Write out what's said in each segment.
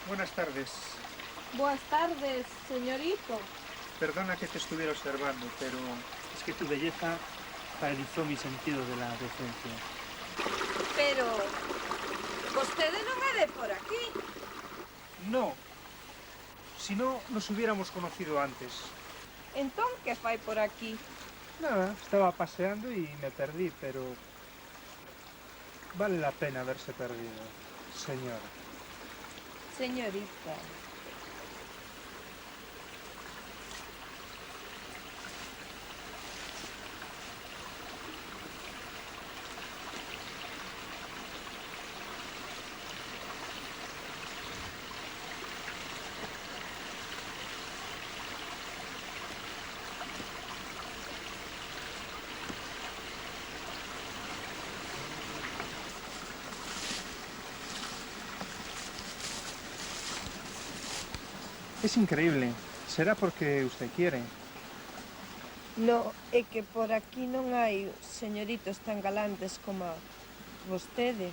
Buenas tardes. Buenas tardes, señorito. Perdona que te estuviera observando, pero es que tu belleza paralizó mi sentido de la decencia. Pero vostede non é de por aquí. No, si no nos hubiéramos conocido antes. Entón, que fai por aquí? Nada, estaba paseando y me perdí, pero vale la pena haberse perdido, señora. Señorita. Es increíble. ¿Será porque usted quiere? No, é que por aquí non hai señoritos tan galantes como vostede.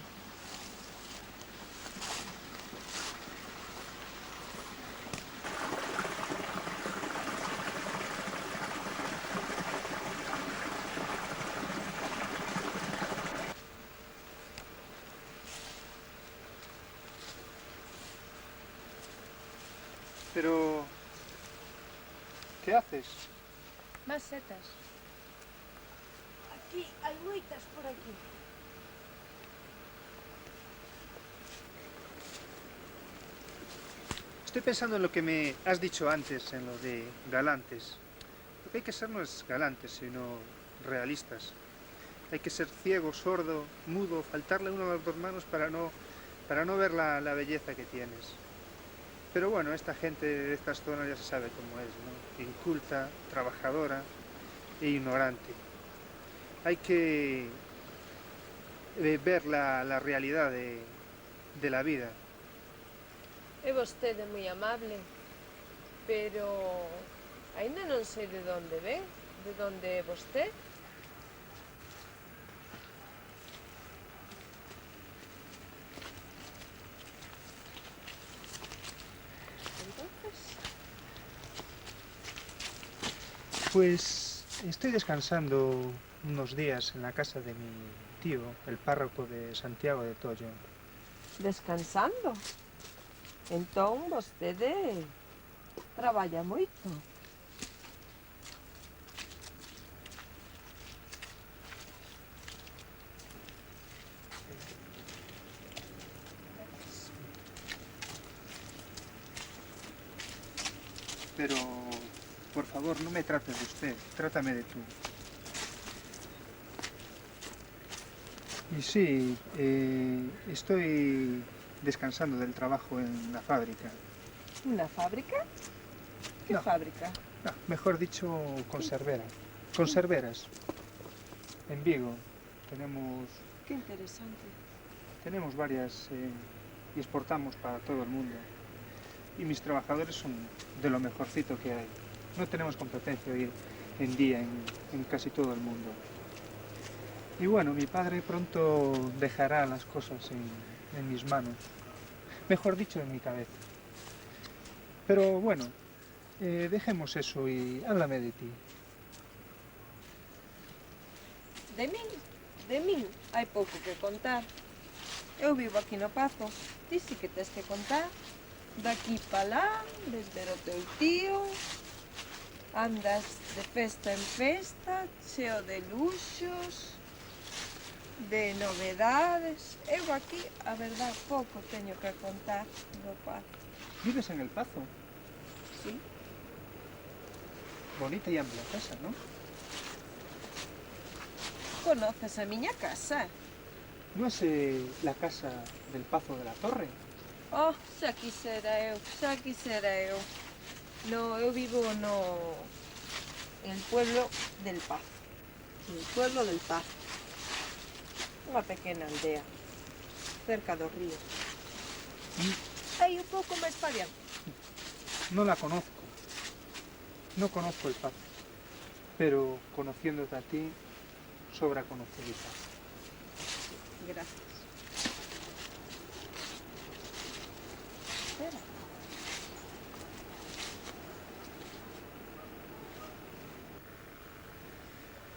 Pero... ¿qué haces? Más setas. Aquí hai moitas por aquí. Estoy pensando en lo que me has dicho antes, en lo de galantes. Lo que hay que ser no es galantes, sino realistas. Hay que ser ciego, sordo, mudo, faltarle una de las dos manos para no ver la belleza que tienes. Pero bueno, esta gente de estas zonas ya se sabe cómo es, ¿no? Inculta, trabajadora e ignorante. Hay que ver la realidad de la vida. É vostede moi amable, pero aínda non sei de onde ven, de onde é vostede. Entonces, Pues estoy descansando unos días en la casa de mi tío, el párroco de Santiago de Toyo. descansando. Entón, vostede traballa moito. Pero, por favor, no me trates de usted, trátame de tú. Y sí, estoy descansando del trabajo en la fábrica. Una fábrica? Que No. fábrica? No, mejor dicho, conservera. Conserveras. En Vigo Que interesante. tenemos varias y exportamos para todo el mundo. Y mis trabajadores son de lo mejorcito que hay. No tenemos competencia hoy en día en casi todo el mundo. Y bueno, mi padre pronto dejará las cosas en mis manos. Mejor dicho, en mi cabeza. Pero bueno, dejemos eso y háblame de ti. De min, hai pouco que contar. Eu vivo aquí no Pazo. Ti si que tes que contar. Daqui pa lá, ves ver o teu tío. Andas de festa en festa, cheo de luxos, de novedades. Eu aquí, a verdad, pouco teño que contar do Pazo. Vives en El Pazo. Sí? Bonita y amplia casa, ¿no? Conoces a miña casa? ¿No es la casa del Pazo de la Torre? Oh, xa quisera eu, xa quisera eu. No, eu vivo no... en el pueblo del Paz. El pueblo del Paz. Unha pequena aldea, cerca do río. Aí un pouco máis para adiante. No la conozco. No conozco el Pazo. Pero conociéndote a ti, sobra conocer el Pazo. Gracias. espera.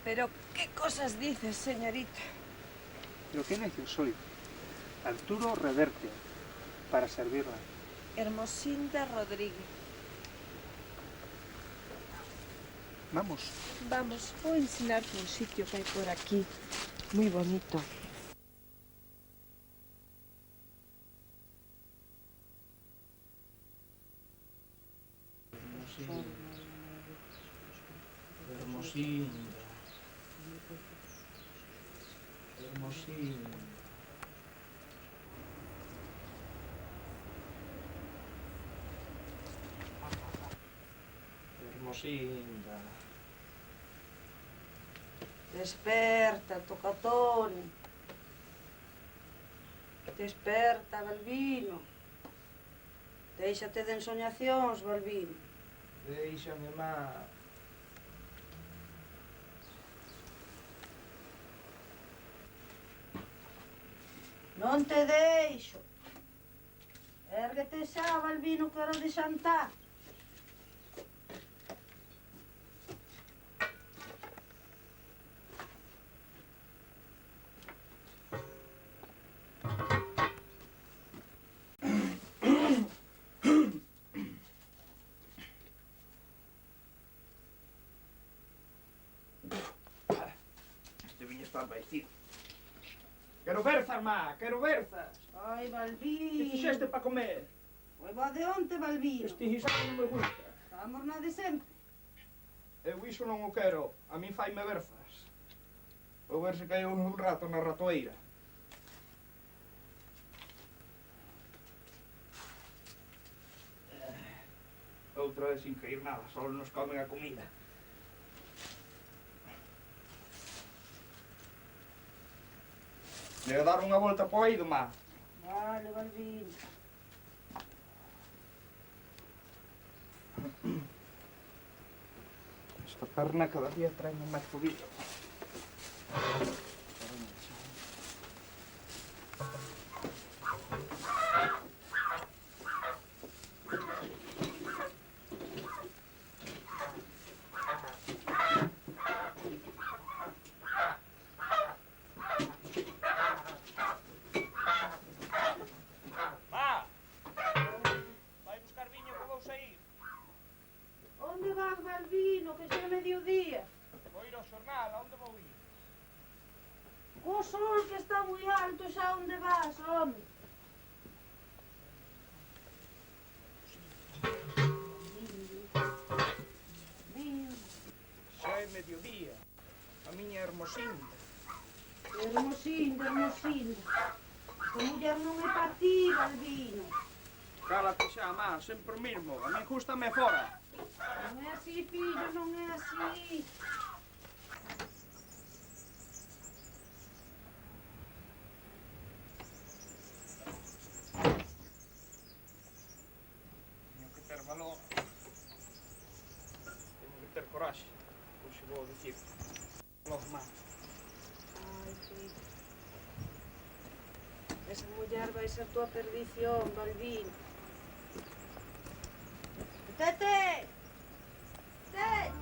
Pero, ¿qué cosas dices, señorita? Pero qué necio soy. Arturo Reverte, para servirla. Hermosinda Rodríguez. Vamos. Vamos, voy a enseñarte un sitio que hay por aquí. Muy bonito. Hermosinda. Hermosinda. Hermosinda. Desperta, tocatón. Desperta, Balbino. Déixate de ensoñacións, Balbino. Déixame, má. Non te deixo. Érguete xa, Balbino, que hora de xantar. Este viño está envaecido. Quero berzas, má, quero berzas. Ai, Que Balbino. fixeste para comer? Oi, va de onte, Balbino. Este guisado non me gusta. Estamos na de sempre. Eu iso non o quero. A mí faime berzas. Vou ver se caeu un rato na ratoeira. Outra vez sin cair nada, só nos comen a comida. Le dar unha volta po eido, má. Vale, Balbino. Esta perna cada día trae máis fobillo. Má! Vai buscar viño que vou sair. Onde vas, Balbino, que xa é mediodía? Vou ir ao xornal, a onde vou ir? O sol que está moi alto, xa onde vas, home? Xa é mediodía. A miña hermosinda. Hermosinda, hermosinda. Esta muller non é pa ti, Balbino. Cálate xa, má, sempre o mismo. A mí gústame fora. Non é así, fillo, non é así. Teño que ter valor. Teño que ter coraxe. Pois vou dicir. Logo, má. Ai, fillo. Esa muller vai ser tua perdición, Balbino. Tete! Tete!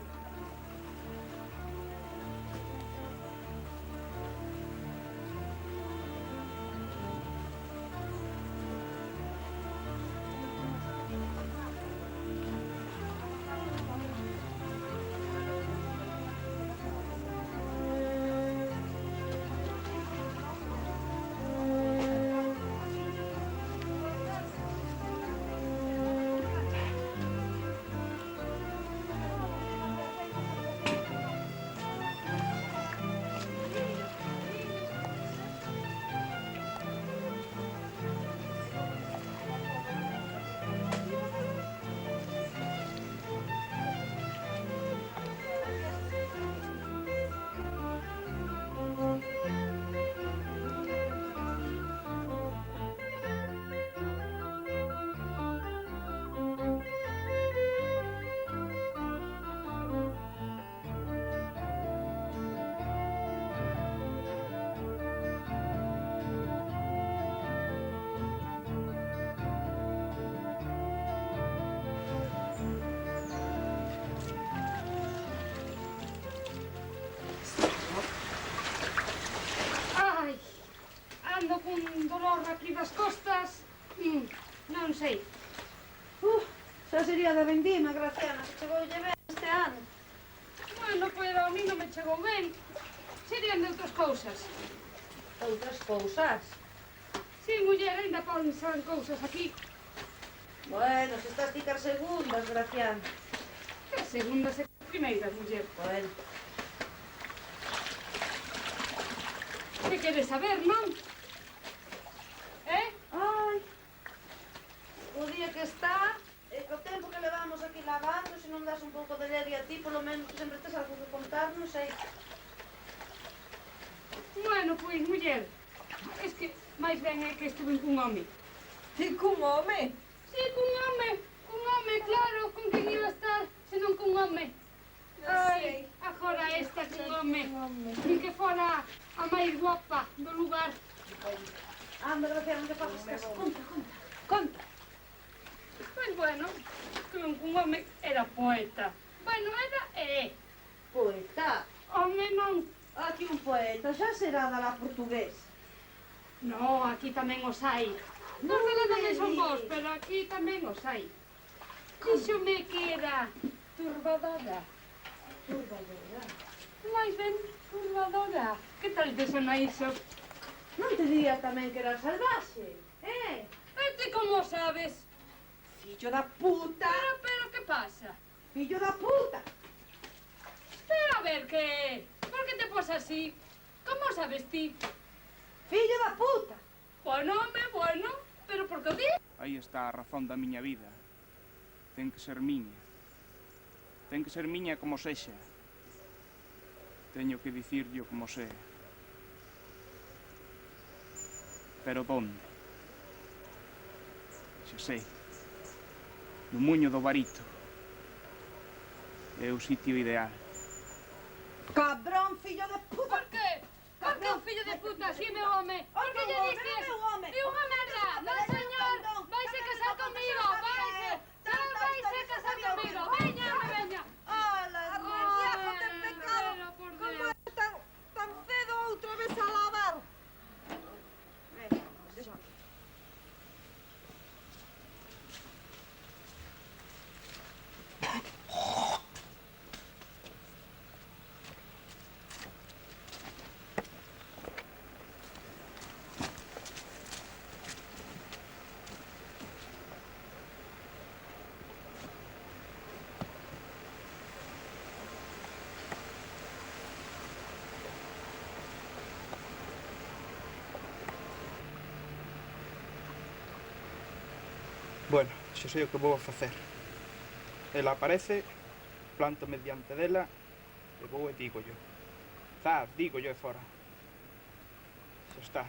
ando cun dolor aquí das costas. Non sei. Xa sería da vendima, Graciana, que chegoulle ben este ano. Bueno, pero a mí non me chegou ben. Serían de outras cousas. Outras cousas. Si, muller, ainda pensan cousas aquí. Bueno, se estás ticar segundas, Graciana. Que segundas e primeiras, muller. Bueno. Que queres saber, non? Ai, o día que está, e co tempo que levamos aquí lavando, se non das un pouco de leria a ti, polo menos que sempre tes algo que contar, non sei. Bueno, pois, muller, es que máis ben é que estuve cun home. Ti cun home? Si, cun home, claro, con quen iba a estar, senón cun home. Ai, agora esta cun home, nin que fora a máis guapa do lugar. Anda, Graciana, non te fagas caso. Conta. Pois bueno, estuve cun home, era poeta. Bueno, era e é. Poeta. Home non. Aquí un poeta, xa será da la portugués. No, aquí tamén os hai. Non Os de lá me tamén son vos, digas. pero aquí tamén os hai. Díxome que era turbadora. Turbadora. Mais ben, turbadora. Que tal te sona iso? Non te diría tamén que era salvaxe, E ti como sabes? Fillo da puta. Pero, que pasa? Fillo da puta. Pero a ver, que... Por que te pos así? Como sabes ti? Fillo da puta. Bueno, home, bueno, pero por que o di? Aí está a razón da miña vida. Ten que ser miña. Ten que ser miña como sexa. Teño que dicirllo como sea. Pero donde? Xa sei. No muño do Barito. É o sitio ideal. Cabrón, fillo de puta. Por que? Por que o fillo de puta, si meu home? Por que lle dices? meu home. É unha merda. Non, señor. Vaise casar comigo, vaise. Non vaise casar comigo. Veña, veña. Ala, Arrepiajo de pecado. Pero, por Como Dios. é tan cedo outra vez a lavar? Bueno, xa sei o que vou a facer. Ela aparece, planto mediante dela e vou e digo yo. Digo yo e fora. Xa está.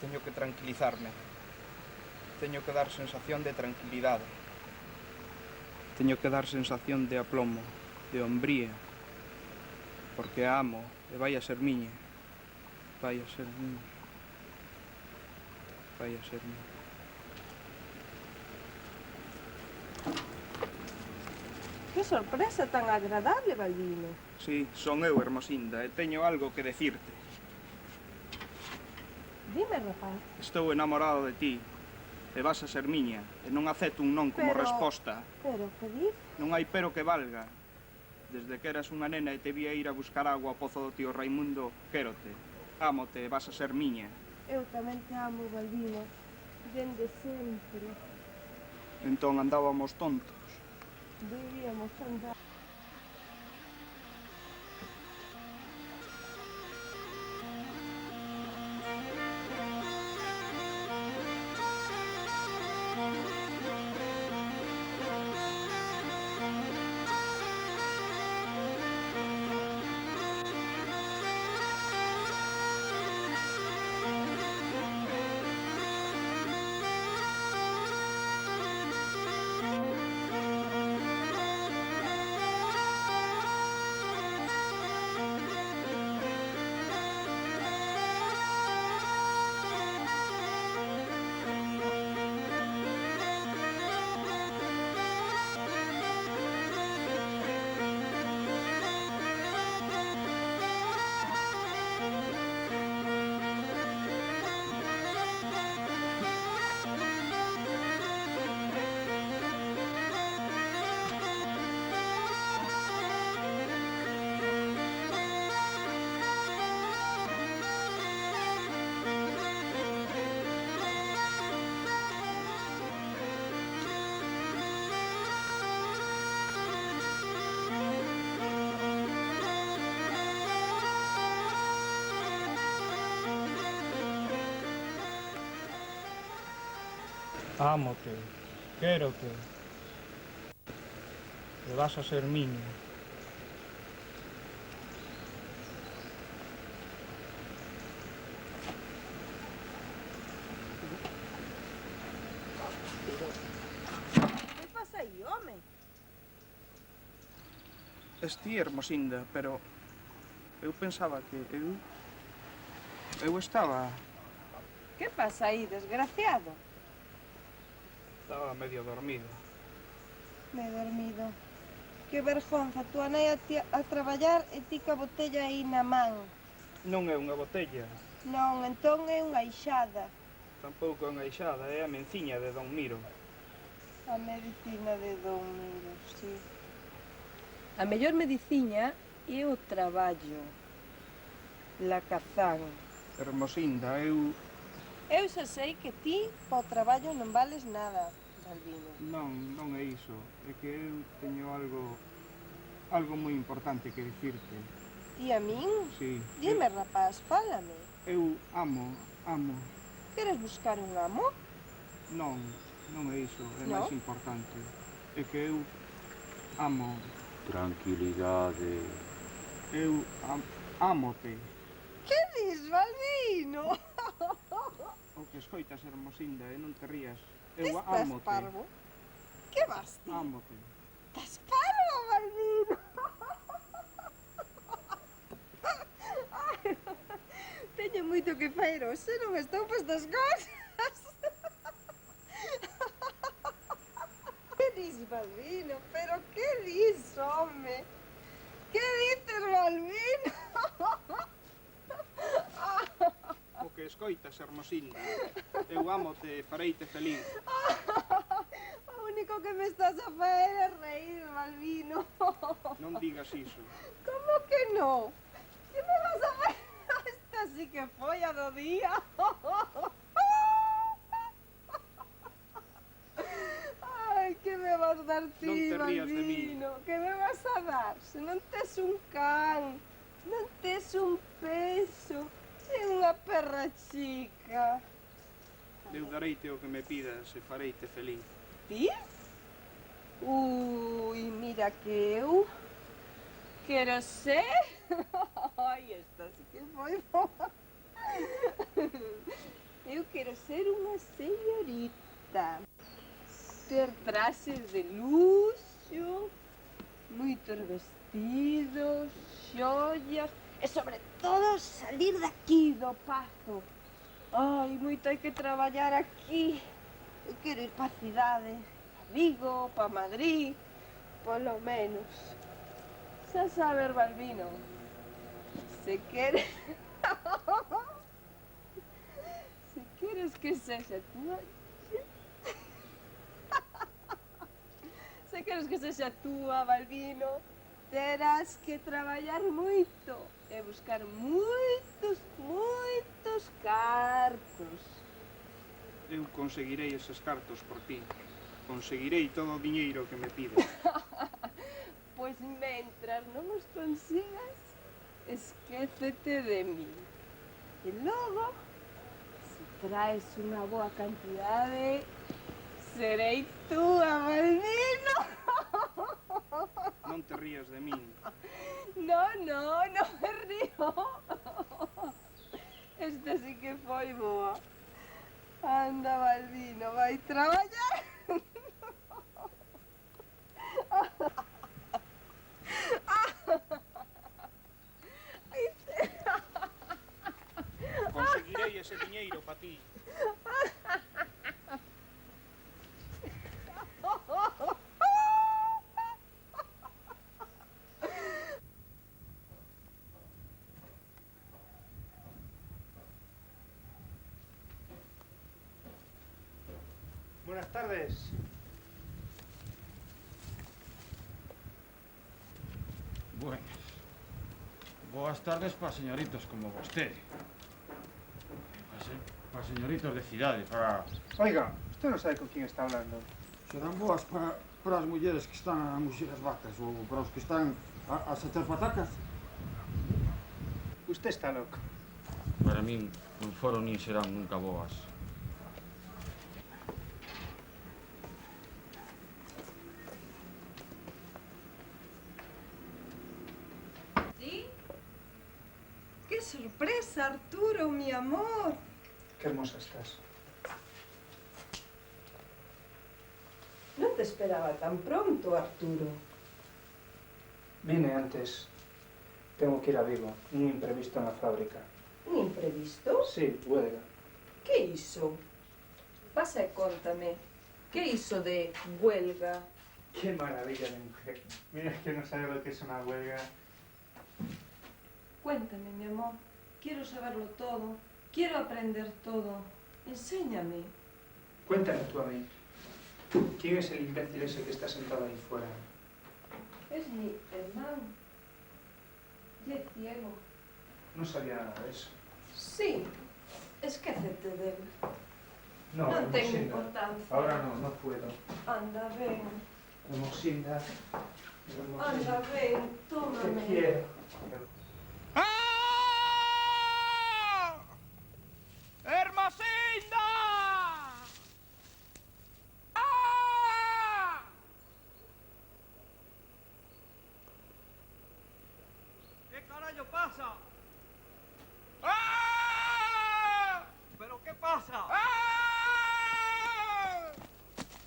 Teño que tranquilizarme. Teño que dar sensación de tranquilidade. Teño que dar sensación de aplomo, de hombría. Porque a amo e vai a ser miña. Vai a ser miña. Vai a ser miña. Que sorpresa tan agradable, Balbino. Sí, son eu, Hermosinda, e teño algo que decirte. Dime, rapaz. Estou enamorado de ti, e vas a ser miña, e non acepto un non como Pero- resposta. Pero, que dices? Non hai pero que valga. Desde que eras unha nena e te vía ir a buscar agua ao pozo do tío Raimundo, quérote, ámote e vas a ser miña. Eu tamén te amo, Balbino. Dende sempre. Entón andábamos tontos. Deberíamos andar. Ámote, quérote, e vas a ser miño. Que pasa aí, home? Esti, Hermosinda, pero eu pensaba que eu estaba Que pasa aí, desgraciado? medio dormido. Me he dormido. Que vergonza, túa nai a traballar e ti ca botella aí na man. Non é unha botella, Non, entón é unha ixada. tampouco é unha ixada, é a menciña de Don Miro. A medicina de Don Miro, sí. A mellor mediciña é o traballo. La cazán. Hermosinda, eu Eu xa sei que ti, po traballo, non vales nada, Balbino. non é iso, é que eu teño algo moi importante que dicirte. Ti a min? Sí, Dime, rapaz, fálame. eu amo. Queres buscar un amo? Non é iso, é Non? máis importante. É que eu amo, Tranquilidade. eu ámote. Que dis, Balbino? O que escoitas, Hermosinda, e non te rías. Ti Eu estás ámote. parvo? Que vas ti? Ámote. Estás parvo, Balbino? Ai, teño moito que facer hoxe, non estou para estas cosas. Que dis, Balbino? Pero que dis, home? Que dices, Balbino? O que escoitas, Hermosinda. Eu ámote e fareite feliz. O único que me estás a facer é reír, Balbino. Non digas iso. Como que no? Que me vas a ver? Esta sí que foi a do día. Ai, que me vas dar ti, Non te rías de mí. Balbino? Que me vas a dar? Se non tes un can, non tes un peso, é unha perra chica. Eu dareite o que me pidas e fareite feliz. Ti? Ui, mira que eu quero ser... Ai, esta sí que foi boa. Eu quero ser unha señorita. Ter traxes de luxo, moitos vestidos, xollas e, sobre todo, salir daqui do pazo. Ai, moito hai que traballar aquí. Eu quero ir pa cidade, pa Vigo, pa Madrid, polo menos. Xa saber, Balbino, se queres... se queres que sexa túa... se queres que sexa túa, Balbino, terás que traballar moito e buscar moitos cartos. Eu conseguirei eses cartos por ti. Conseguirei todo o diñeiro que me pides. Pois mentras non os consigas, esquécete de mí. E logo, se traes unha boa cantidade, serei túa, Balbino. Non te rías de min. No me río. Esta sí que foi boa. Anda, Balbino, vai traballar. Conseguirei ese diñeiro pa ti. Buenas tardes. Buenas. Boas tardes para señoritos como vostede. Para señoritos de cidade, para... Oiga, usted no sabe con quién está hablando. Serán boas para as mulleres que están a muxir as vacas ou para os que están a sacar patacas. Usted está loco. Para min non foron nin serán nunca boas. sorpresa, Arturo, mi amor! Qué hermosa estás. No te esperaba tan pronto, Arturo. Vine antes. Tengo que ir a Vigo. Un imprevisto en la fábrica. Un imprevisto? Sí, huelga. Que iso? Pasa e contame. Que iso de huelga? Qué maravilla de mujer. Mira que no sabe lo que es una huelga. Cuéntame, mi amor. Quiero saberlo todo. Quiero aprender todo. Enséñame. Cuéntame tú a mí. ¿Quién es el imbécil ese que está sentado ahí fuera? Es mi hermano. Y es ciego. No sabía nada de eso. Sí. Esquécete de él. No, No tengo Hermosinda. importancia. Ahora no, no puedo. Anda, ven. Hermosinda. Anda, ven. Te Tómame. quiero. ¡Ah! ¡Hermosinda! ¡Ah! ¿Qué carajo pasa? ¡Ah! ¿Pero qué pasa? ¡Ah!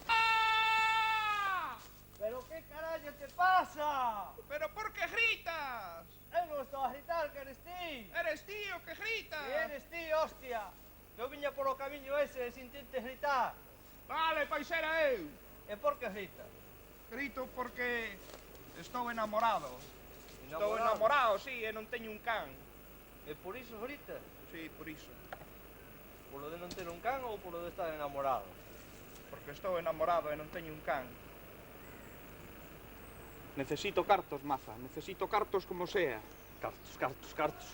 ¡Ah! ¿Pero qué carajo te pasa? ¿Pero por qué gritas? Eu non estou a gritar, que eres ti. ¿Eres tío que grita? Que eres ti, hostia. Eu viña por o camiño ese sin tinte gritar. Vale, pois era eu. E por que gritas? Grito porque estou enamorado. Estou enamorado, sí, e non teño un can. E por iso gritas? Sí, por iso. Polo de non ter un can ou polo de estar enamorado? Porque estou enamorado e non teño un can. Necesito cartos, maza. Necesito cartos como sea. Cartos.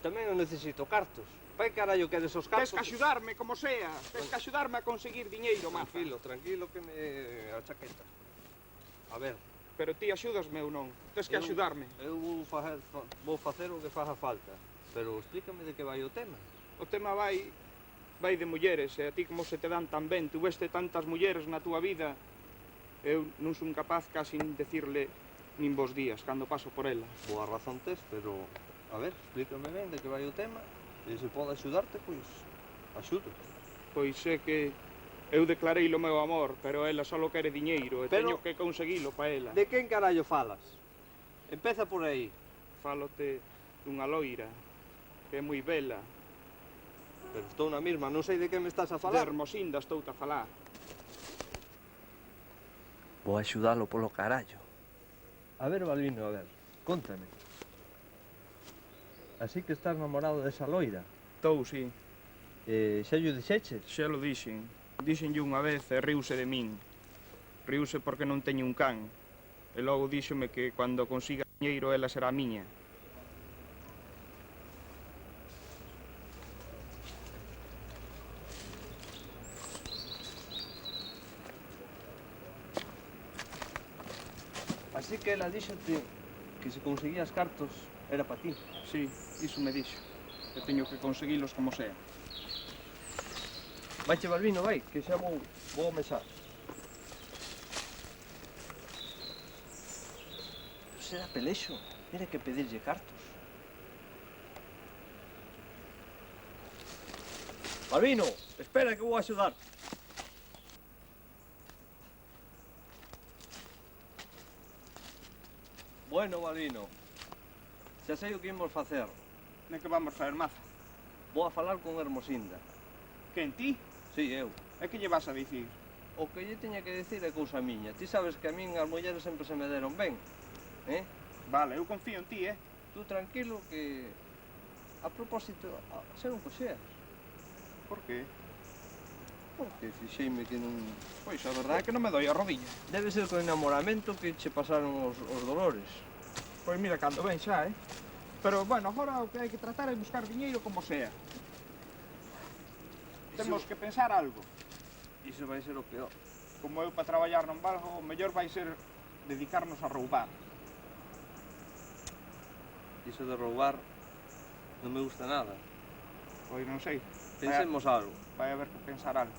Tamén eu necesito cartos. Pai carallo queres os cartos? Tens que axudarme como sea. Tens que axudarme a conseguir diñeiro, maza. Tranquilo que me a chaqueta. A ver, Pero ti axúdasme ou non? Tens que axudarme. Eu vou facer o que faga falta. Pero explícame de que vai o tema. O tema vai de mulleres, e a ti como se te dan tan ben. Tuveste tantas mulleres na túa vida. Eu non son capaz casi nin decirle nin bos días cando paso por ela. Boa razón tes, pero... A ver, explícame ben de que vai o tema. E se pode axudarte, pois... axudo. Pois é que eu declarei o meu amor, pero ela só quere diñeiro e Pero- teño que conseguilo pa ela. De quen carallo falas? Empeza por aí. Fálote dunha loira que é moi bela. Pero estou na mesma, non sei de que me estás a De falar. Hermosinda estou-te a falar. Vou axudalo polo carallo. A ver, Balbino, a ver, contame. Así que estás namorado desa loira? Estou, sí. Xa lle dixeches? Xa lo dixen. Dixenlle unha vez e riuse de min. Riuse porque non teño un can. E logo díxome que cando consiga diñeiro ela será miña. Así que ela díxote que se conseguías cartos era para ti. Sí, iso me dixo. Que teño que conseguilos como sea. Vaiche, Balbino, vai, que xa vou a mesar. Será pelexo? Mira que pedirlle cartos. Balbino, espera que vou a axudar. Bueno, Balbino, xa sei o que imos facer. De que vamos fazer, maza? Vou a falar con Hermosinda. Quen, ti? Sí, eu. E que lle vas a dicir? O que lle teña que decir é cousa miña. Ti sabes que a min as mulleres sempre se me deron ben. Vale, eu confío en ti, Tú tranquilo que... A propósito, xa non coxeas. Por qué? Porque fixeime que non... Pois a verdade é que non me doi a rodilla. Debe ser co enamoramento que che pasaron os dolores. Pois mira, cando ven xa, Pero, bueno, agora o que hai que tratar é buscar diñeiro como sea. Temos que pensar algo. Iso vai ser o peor. Como eu para traballar non valgo, o mellor vai ser dedicarnos a roubar. Iso de roubar non me gusta nada. Pois non sei. Pensemos algo. Vai haber que pensar algo.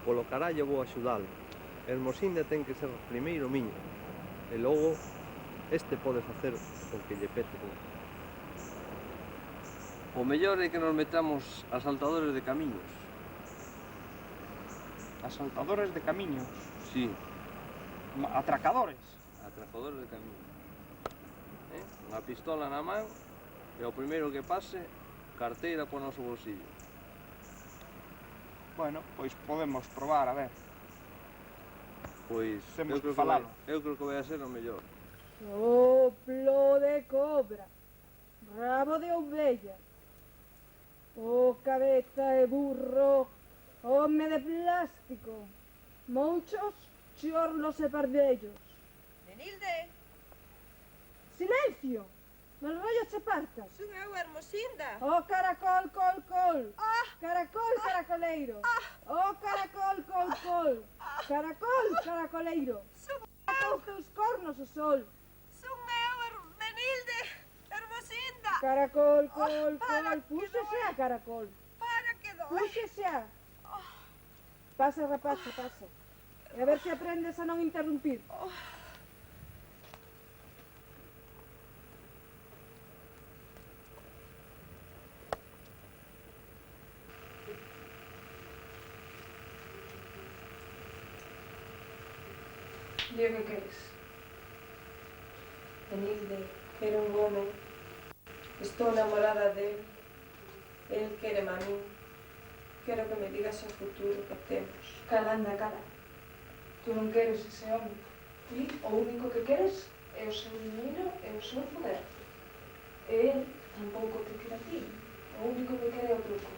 Polo carallo vou axudalo. Hermosinda ten que ser primeiro miña. E logo este pode facer o que lle pete. O mellor é que nos metamos asaltadores de camiños. Asaltadores de camiños. Sí, Atracadores. atracadores de camiños. Unha pistola na man e o primeiro que pase, carteira por noso bolsillo. Bueno, pois podemos probar, a ver. Pois Temos que eu falalo. creo que vai a ser o mellor. Soplo de cobra, rabo de ovella, cabeza de burro, home de plástico, muchos chorlos e pardellos. Benilde, ¡Silencio! ¡No el rollo che partas! son eu, Hermosinda. Caracol, col, col! Caracol, caracoleiro! Caracol, col, col! Caracol, caracoleiro! Os teus cornos o sol! Son eu, Benilde, Hermosinda. Caracol, col, para, col! que Púxese a caracol! Para que doi. Púxese a! Pasa, rapaza, pasa. E a ver se aprendes a non interrumpir. Di o que queres. Benilde, quero un home. Estou namorada del. El quere a min. Quero que me digas o futuro que temos. Cala, anda, cala. Tú non queres ese home. Ti o único que queres é o seu dinheiro e o seu poder. E el tampouco te quere a ti. O único que quere é o truco.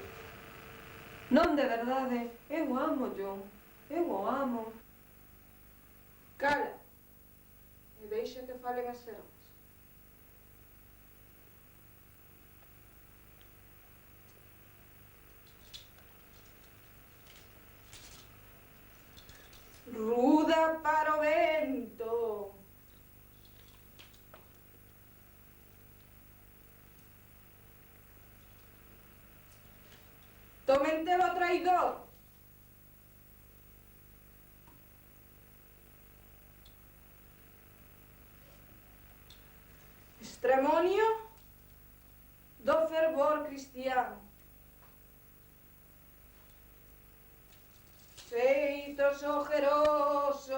Non, de verdade. Eu amo, John. Eu o amo. Cala! E deixa que falen as fermas. Ruda para o vento. Tomentelo traidor. Extremonio do fervor cristiano. Feitos ojerosos.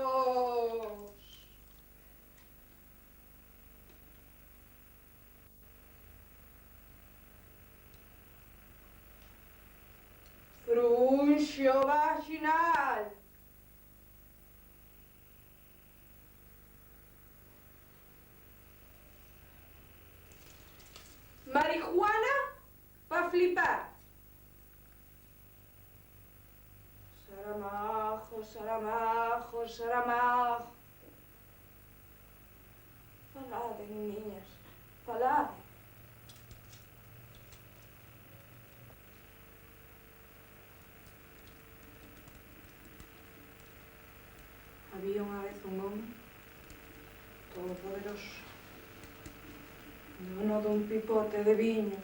Frunxo vaginal. Marihuana pa' flipar. Saramajo, Saramajo, Saramajo. Falade, niñas, falade. Había unha vez un home todopoderoso, dono dun pipote de viño,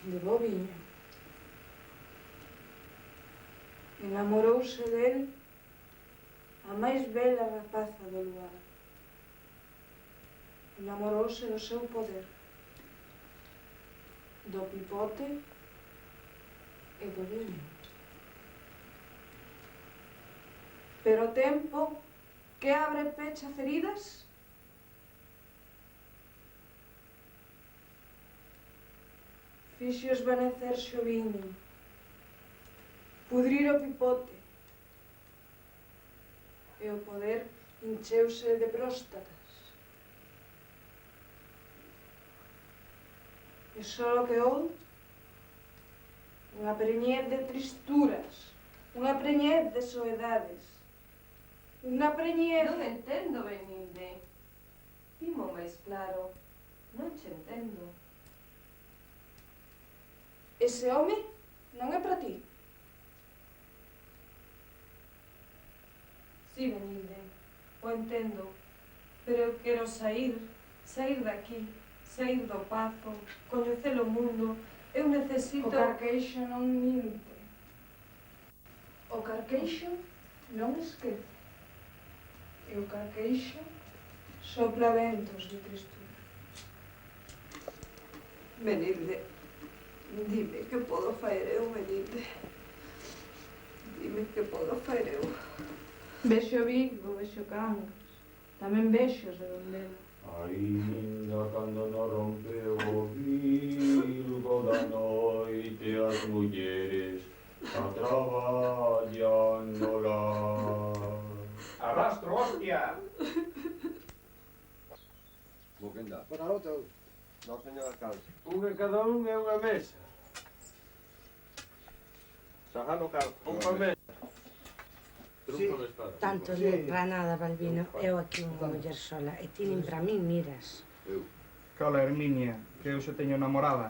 de bo viño. Enamorouse del a máis bela rapaza do lugar. Enamorouse do seu poder, do pipote e do viño. Pero o tempo que abre e pecha feridas fixo esvanecerse o viño, pudrir o pipote e o poder encheuse de próstatas. E só quedou unha preñez de tristuras, unha preñez de soedades, unha preñez... Non entendo, Benilde. Dimo máis claro. Non che entendo. Ese home non é para ti. Sí, Benilde, o entendo. Pero eu quero sair daqui, sair do pazo, coñecer o mundo. Eu necesito... O Carqueixo non minte. O Carqueixo non esquece. E o Carqueixo Sopla ventos de tristura. Benilde, dime que podo faer eu, Benilde. Dime que podo faer eu. Vexo Vigo, vexo Cangas, tamén vexo os redondelos. Ainda cando non rompeu o vilgo da noite as mulleres a traballan no lar. Arrastro, hostia! Vou quen dá? Para outro. No, señor alcalde. Un e cada un é unha mesa. Sajano carro. Un pa mesa. Trunco de espada. Tanto de Granada, Balbino, eu aquí unha muller sola, e ti nin para min miras. Eu. Cala, Herminia, que eu xa teño namorada.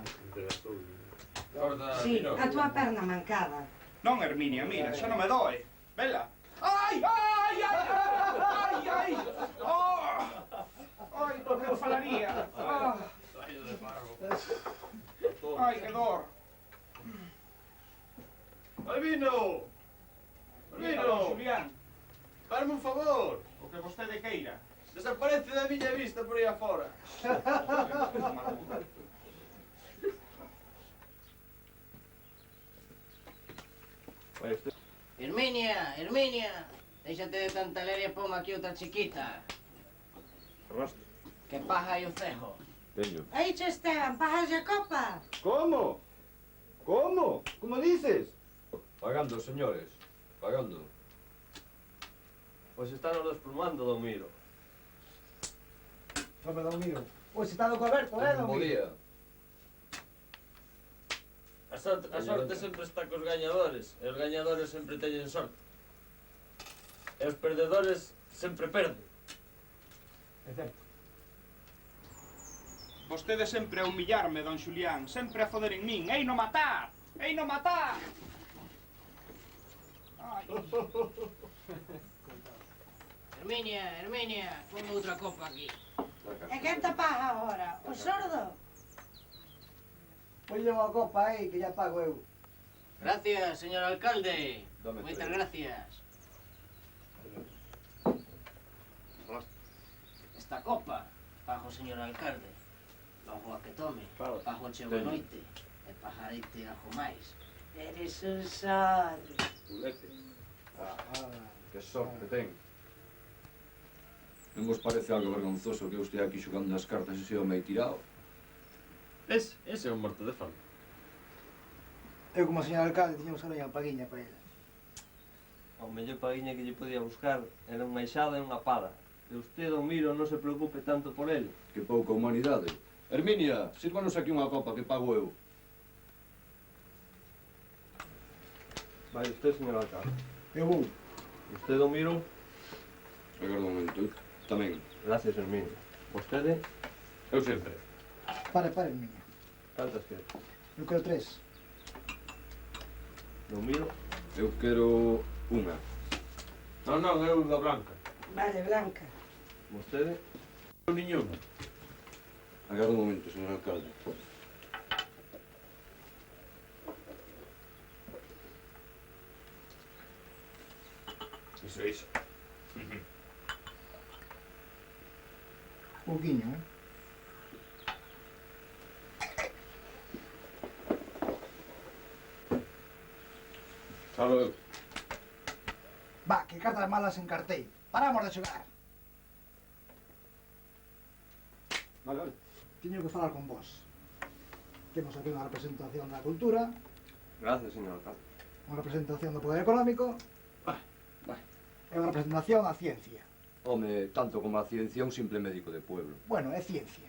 Corda, Sí, a túa perna mancada. Non, Herminia, mira, xa non me doe. Vela. Ai, ai, ai, ai, ai, oh! Ai, do que eu falaría. Ah. Ai, que dor. Albino! Mira, Albino! Julián, Farme un favor! o que vostede queira. Desaparece da miña vista por aí afora. Herminia, Herminia, déxate de tanta leria e poma aquí outra chiquita. Arrastro. Que paja hai o cejo. Teño. Aí che Esteban, pagas a copa. Como? Como? Como dices? Pagando, señores. Pagando. Pois están os desplumando, don Miro. Home, don Miro. Pois está do coberto, don Bo Miro? día. A sorte sempre está cos gañadores, e os gañadores sempre teñen sorte. E os perdedores sempre perden. É certo. Vostede sempre a humillarme, don Xulián, sempre a foder en min. Ei no matar! Ei no matar! Ai. Herminia, Herminia, ponme outra copa aquí. E quen te paga agora? O sordo? Pois unha copa aí, que ya pago eu. Gracias, señor alcalde. Dame Moitas tres. gracias. Esta copa, pago o señor alcalde. Logo a que tome, Claro. pago che boa noite. E pagarete algo máis. Eres un sol. Pulete. Que sorte ten. Non vos parece algo vergonzoso que eu estea aquí xogando as cartas e se home aí tirado? Ese é un morto de fame. Eu como señor alcalde tiñamos que dar unha paguiña para ele. A mellor paguiña que lle podía buscar era unha eixada e unha pada. E usted, don Miro, non se preocupe tanto por el. Que pouca humanidade. Herminia, sírvanos aquí unha copa que pago eu. Vai usted, señor alcalde. Eu vou. Usted, don Miro? Agarda un momento, tamén. Gracias, Herminia. Vostede? Eu sempre. Pare, miña. Cantas queres? Eu quero 3. Don Miro? Eu quero unha. Non, eu da branca. Vale, Blanca. Vostede? Eu niñona. Agarda un momento, señor alcalde. Iso. Pouquiño, Falo eu. Va, que cartas malas encartei. Paramos de xogar. Vale. Teño que falar con vos. Temos aquí unha representación da cultura, Gracias, señor alcalde. unha representación do poder económico e unha representación da ciencia. Home, tanto como a ciencia, un simple médico de pueblo. Bueno, é ciencia.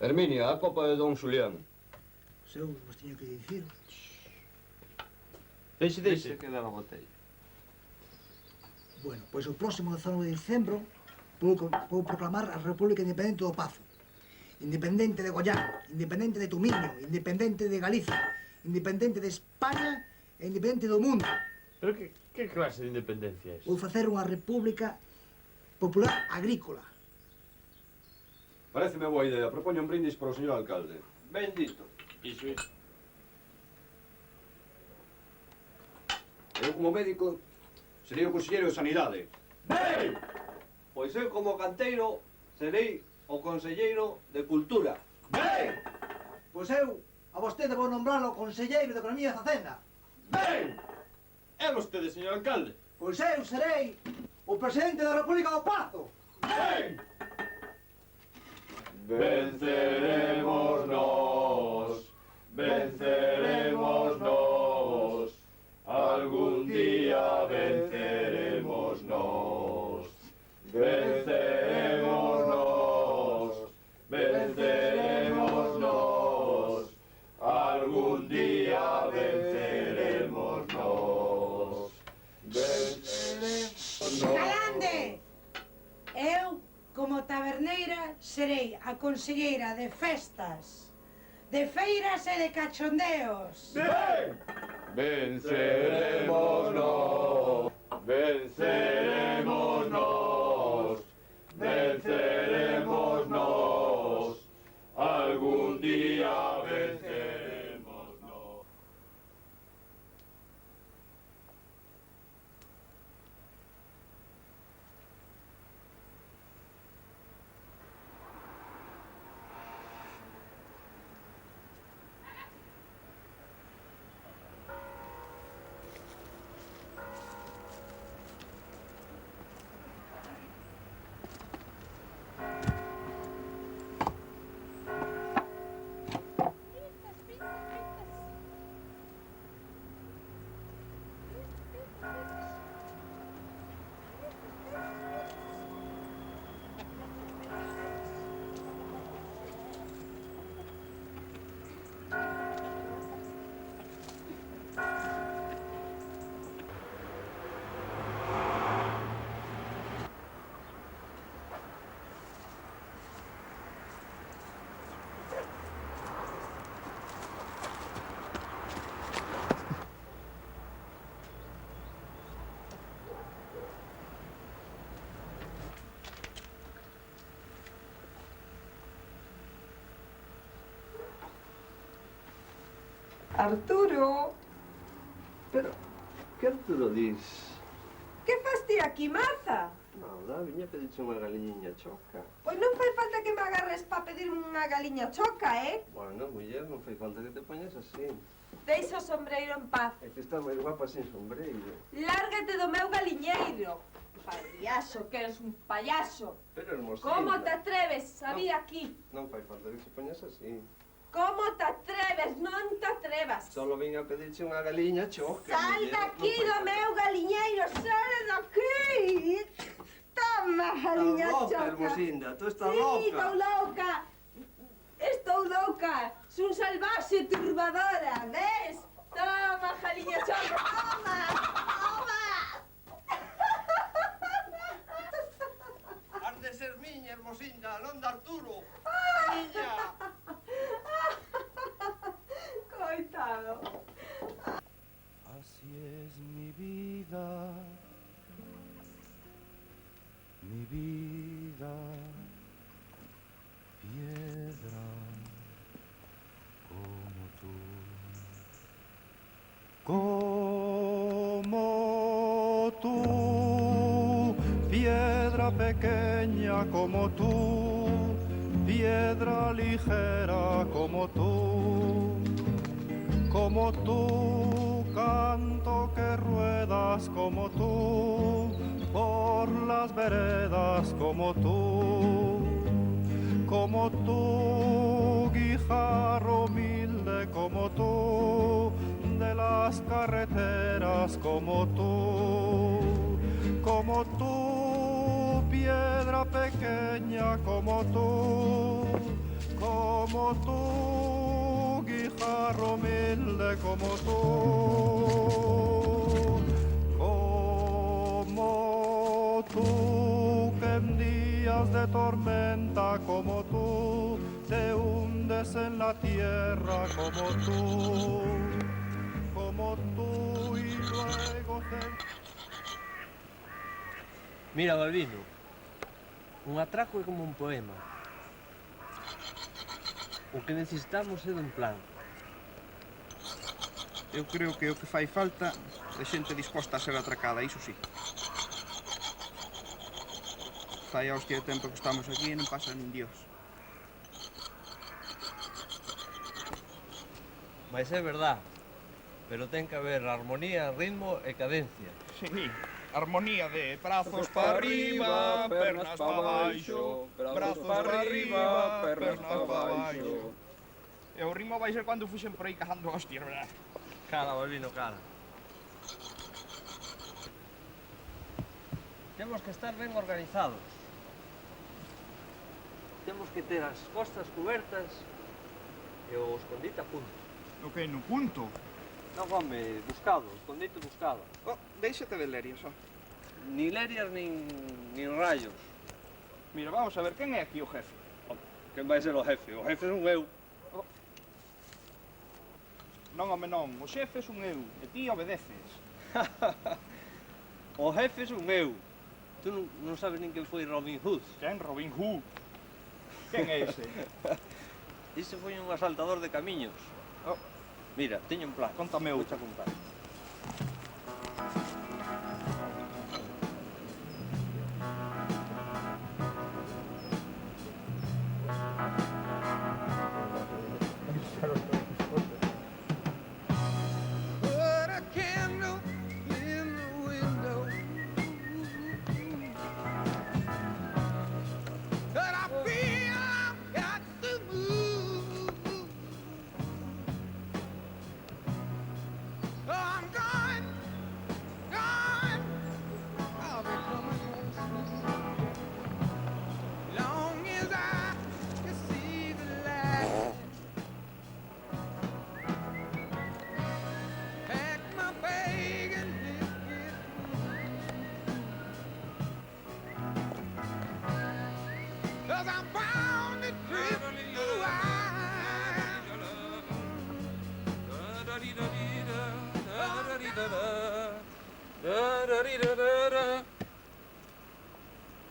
Herminia, a copa de don Xulián. Se eu vos teño que dicir. Deixe que dá a botella. Bueno, pois o próximo 19 de diciembro vou proclamar a República Independente do Pazo. Independente de Goián, independente de Tumiño, independente de Galicia, independente de España e independente do mundo. Pero que clase de independencia é Vou facer unha república popular agrícola. Pareceme boa idea. Propoño un brindis para o señor alcalde. Bendito. Iso. Eu, como médico, sería o conselleiro de Sanidade. Ben! Pois eu, como canteiro, serei o conselleiro de Cultura. Ben! Pois eu a vostede vou nombralo conselleiro de Economía e Facenda. Ben! E vostede, señor alcalde? Pois eu serei o presidente da República do Pazo. Ben! Venceremos nos, venceremos nos, algún día venceremos nos, venceremos nos, venceremos nos, algún día venceremos nos, venceremos nos. Calande! Eu, como taberneira, serei a conselleira de festas, de feiras e de cachondeos. Ben! Venceremos nos, venceremos nos, venceremos nos, algún día venceremos nos. Arturo, Pero, que Arturo dis? que fas ti aquí, maza? Nada, viña pedirche unha galiña choca. Pois non fai falta que me agarres para pedir unha galiña choca, Bueno, muller, non fai falta que te poñas así. Deixa o sombreiro en paz. É que está máis guapa sin sombreiro. Lárgate do meu galiñeiro. Payaso, que eres un payaso. Pero hermosina. Como te atreves a vir aquí? Non fai falta que te poñas así. Como te atreves? Non te atrevas. Solo vin a pedirche unha galiña choca. Sal muller, daqui non do fai meu galiñeiro, sal daqui. Toma, galiña Estás loca, choca. hermosinda, tú estás Sí, loca. estou louca. Estou louca. Son salvaxe turbadora, ves? Toma, galiña choca, toma, toma. Has de ser miña, hermosinda, non de Arturo. Miña. Coitado. Así es mi vida, piedra como tú. Como tú, piedra pequeña como tú, piedra ligera como tú, canto que ruedas como tú, por las veredas como tú, guijarro humilde como tú, de las carreteras como tú, piedra pequeña como tú, guijarro humilde como tú, que en días de tormenta como tú, te hundes en la tierra como tú y luego te... Mira, Balbino, un atraco é como un poema. O que necesitamos é dun plan. Eu creo que o que fai falta é xente disposta a ser atracada, iso sí. Fai a hostia de tempo que estamos aquí e non pasa nin Dios. Mas é verdad, pero ten que haber armonía, ritmo e cadencia. Sí, armonía de brazos para arriba, pernas para baixo, brazos para arriba, pernas para baixo. E o ritmo vai ser cando fuxen por aí cazando hostias, verdad? Cara, Balbino, cara. Temos que estar ben organizados. Temos que ter as costas cubertas e o escondite a punto. O que, no punto? Non, home, buscado, escondite buscado. Oh, déixate de lerias, ó. Ni lerias, nin rayos. Mira, vamos a ver, quen é aquí o jefe? Quen vai ser o jefe? O jefe son eu. Non, home, non, o xefe son eu, e ti obedeces. O jefe son eu. Tú non sabes nin quen foi Robin Hood. Quen? Robin Hood? Quen é ese? Ese foi un asaltador de camiños. Oh. Mira, teño un plan. Contame Vou outra. a contar.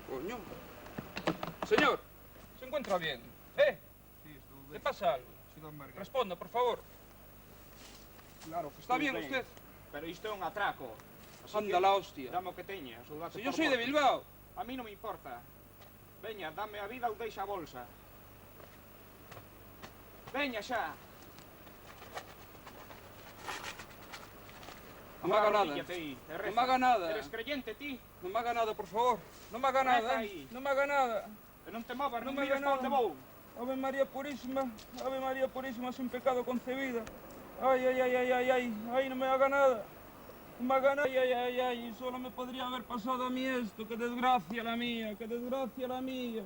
Coño. Señor, ¿se encuentra bien? ¿Eh? Sí, estou ben. ¿Le pasa algo? Sí, don Marga. Responda, por favor. Claro que ¿Está estou bien ben. usted? Pero isto é un atraco. Así Anda que la hostia. dame o que teñas, ou date Si por yo soy de morto. Bilbao. A mí non me importa. Veña, dame a vida ou deixa a bolsa. Veña xa. No me haga nada. Arrodíllate aí, e reza. No me haga nada. Eres creyente ti? No me haga nada, por favor. No me haga Reza nada. aí. No me haga nada. E non te movas, No non me mires haga pa onde nada. vou. Ave María Purísima, sin pecado concebida. Ay, ay, ay, ay, ay, ay, ay, no me haga nada. No me haga nada, ay, ay, ay, ay, solo me podría haber pasado a mí esto. Qué desgracia la mía, qué desgracia la mía.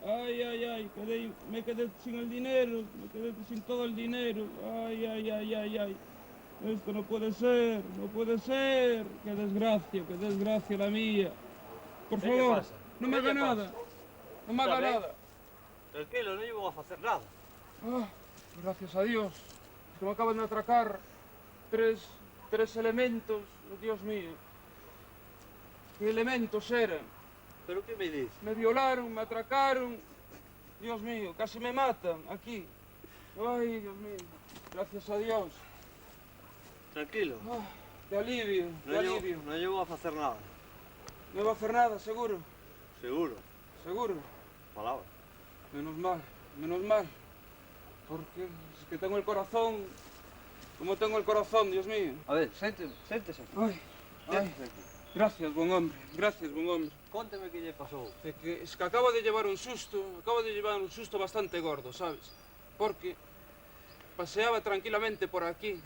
Ay, ay, ay, me quedé sin el dinero, me quedé sin todo el dinero. Ay, ay, ay, ay, ay. Esto no puede ser, no puede ser. Qué desgracia la mía. Por ¿Qué le favor, pasa? no me ¿Qué haga le nada. pasa? No me haga Está ben? nada. Tranquilo, non llevo a facer nada. Ah, gracias a Dios. Que me acaban de atracar tres elementos. Oh, Dios mío. ¿Qué elementos eran? Pero que me dices? Me violaron, me atracaron. Dios mío, casi me matan aquí. Ay, Dios mío. Gracias a Dios. Tranquilo. Ah, qué alivio, qué alivio. Non llevo a facer nada. No va a hacer nada, seguro. Seguro. Seguro. Palabra. Menos mal. Porque es que tengo el corazón. Como tengo el corazón, Dios mío. A ver, séntese aquí. Ay, ay. Séntese aquí. Gracias, buen hombre. Gracias, buen hombre. Conteme que lle pasou. Es que acabo de llevar un susto bastante gordo, ¿sabes? Porque paseaba tranquilamente por aquí,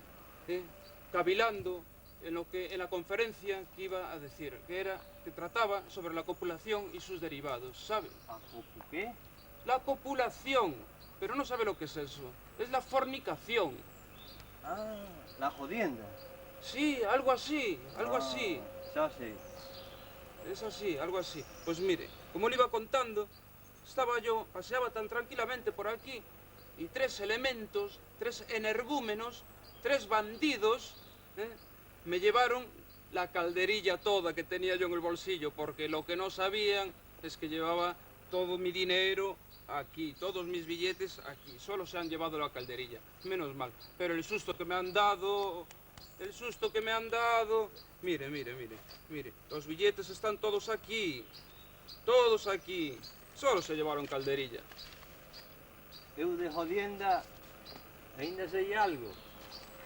cavilando en la conferencia que iba a decir, que trataba sobre la copulación y sus derivados, ¿sabe? ¿Qué? La copulación, pero no sabe lo que es eso. Es la fornicación. Ah, la jodienda. Sí, algo así, algo así. Xa sei. Es así, algo así. Pues mire, como le iba contando, paseaba tan tranquilamente por aquí y tres elementos, tres energúmenos, tres bandidos, me llevaron la calderilla toda que tenía yo en el bolsillo, porque lo que no sabían es que llevaba todo mi dinero aquí, todos mis billetes aquí. Solo se han llevado la calderilla, menos mal. Pero el susto que me han dado... Mire, los billetes están todos aquí. Todos aquí. Solo se llevaron calderilla. Eu de jodienda ainda sei algo.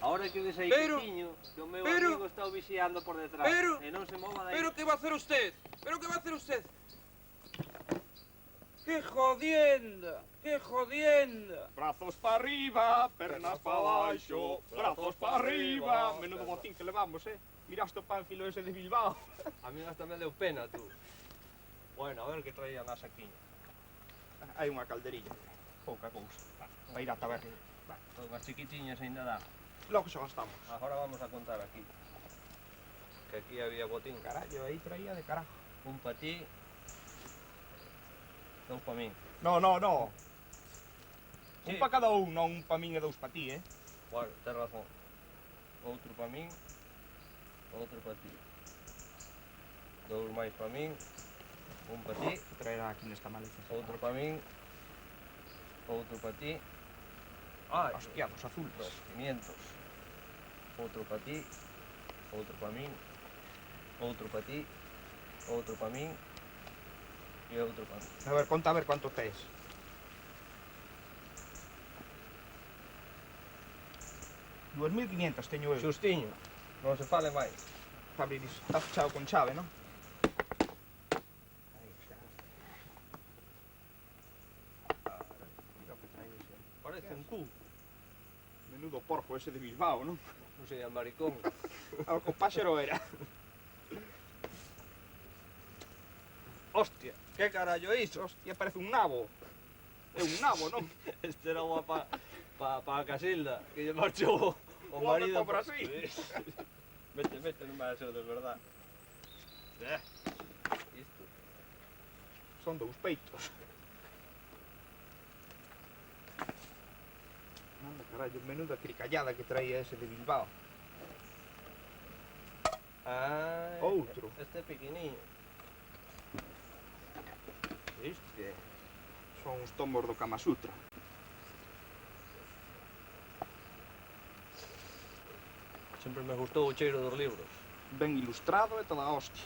Ahora que ves aí quitiño, que o meu amigo está vixiando por detrás. E non se mova dai. Pero que va a hacer usted? Pero que va a hacer usted? ¡Qué jodienda! ¡Qué jodienda! Brazos para arriba, pernas para abaixo, brazos para arriba. Menudo botín que levamos, Miraste o pánfilo ese de Bilbao. A mí hasta me deu pena, tú. Bueno, a ver que traían a saquiño. Hai unha calderilla, pouca cousa, para ir a taberna. Unhas chiquitiñas ainda dá. Logo xa gastamos. Agora vamos a contar aquí. Que aquí había botín. Carallo, aí traía de carajo. Un pa ti, dous pa min. No. Sí. Un pa cada un, non un pa min e dous pa ti, Bueno, tens razón. Outro pa min, outro pa ti. Dous máis pa min, un pa ti. Traerá aquí nesta maleza. Outro pa min, outro pa ti. Hostia, dos azules. 500. Outro pa ti, outro pa min, outro pa ti, outro pa min e outro pa min. A ver, conta a ver cuánto tes. 2.500 teño eu. Xustiño, non se fale máis. Para abrir iso. Está fechado con chave, non? Parece un cu. Menudo porco ese de Bilbao, non? Non sei, a maricón. Algo páxaro era. Hostia, que carallo é iso? Hostia, parece un nabo. É un nabo, non? Este era unha pa a Casilda, que lle marchou o marido. Por así. Mete, non vai a ser de verdad. Isto. Son dous peitos. Anda, carallo, menuda cricallada que traía ese de Bilbao. Outro. Este é pequeniño. Este son os tomos do Kama Sutra. Sempre me gustou o cheiro dos libros. Ben ilustrado e toda a hostia.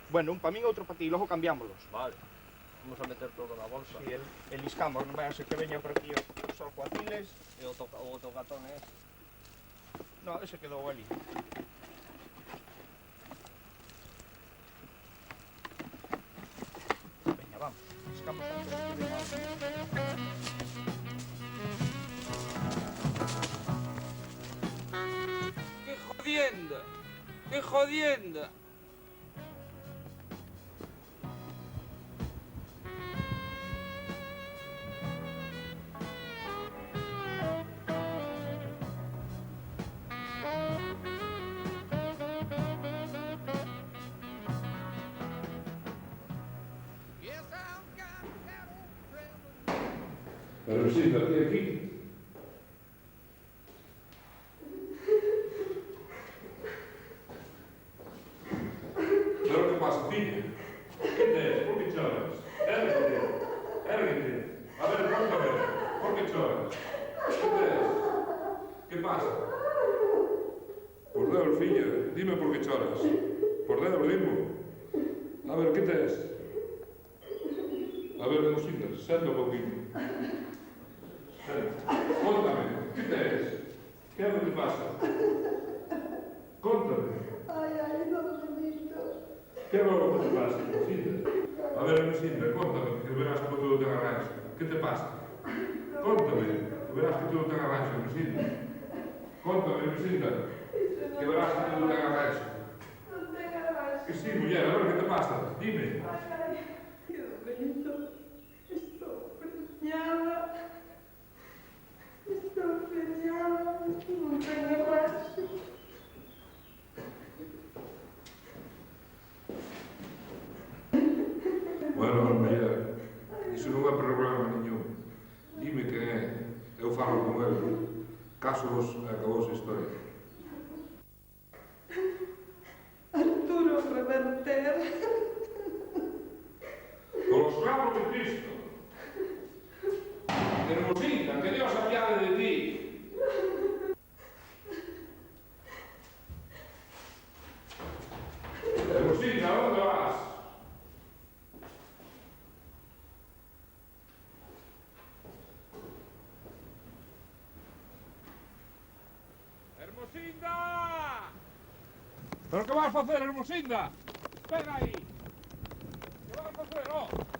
Bueno, un pa min, outro pa ti, logo cambiámolos. Vale. Vamos a meter todo na bolsa. Si, el iscamos, non vai a ser que veña por aquí os alguaciles. E o tocatón é ese. No, ese quedou ali. Veña, vamos. Iscamos antes de que veña. ¡Qué jodienda! ¡Qué jodienda! Pero sí, la tía aquí. ¿Pero qué pasa, tía? ¿Qué te es? ¿Por qué choras? Érguete. A ver, cuéntame. ¿Por qué choras? ¿Qué te es? ¿Qué pasa? Por Deus, filla, dime por qué choras. Por Deus, dime. A ver, ¿qué te es? A ver, Mosinas, senta un poquito. Contame, ¿qué te es? ¿Qué es lo que pasa? Contame. Ay, Dominito. ¿Qué es lo que te pasa, Mosina? A ver, Mosina, contame, que verás como todo te arranxa. ¿Qué te pasa? Contame, que verás que todo te arranxa, Mosina. Contame, Mosina, que verás que todo te arranxa. Non te agarras. Que sí, muller, a ver, ¿qué te pasa? Dime. Dominito, estou preñada. Estou preñada. Non tengo raxo. Bueno, muller, iso non é problema nenhum. Dime que é, eu falo con ele. Casos acabou a historia. Arturo Reverter. Con los clavos de Cristo. Hermosita, que Dios apiade de ti. Hermosita. Pero que vas facer, Hermosinda? Espera aí! Que vas facer, ó?